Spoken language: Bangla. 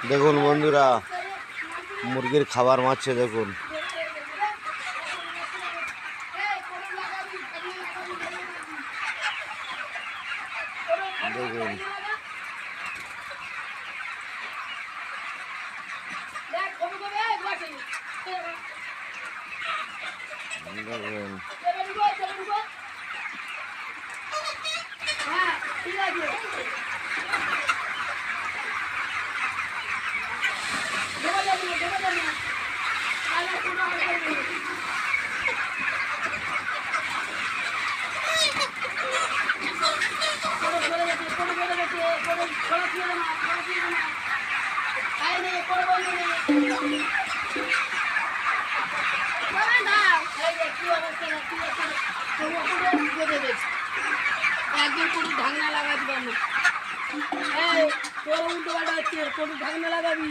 দেখুন বন্ধুরা, মুরগির খাবার মারছে দেখুন। দেখুন দেখুন একদিন কোনো ঢাকনা লাগাবি কেন? তোর উল্টো পাল্টা হচ্ছে, কোনো ঢাকনা লাগাবি।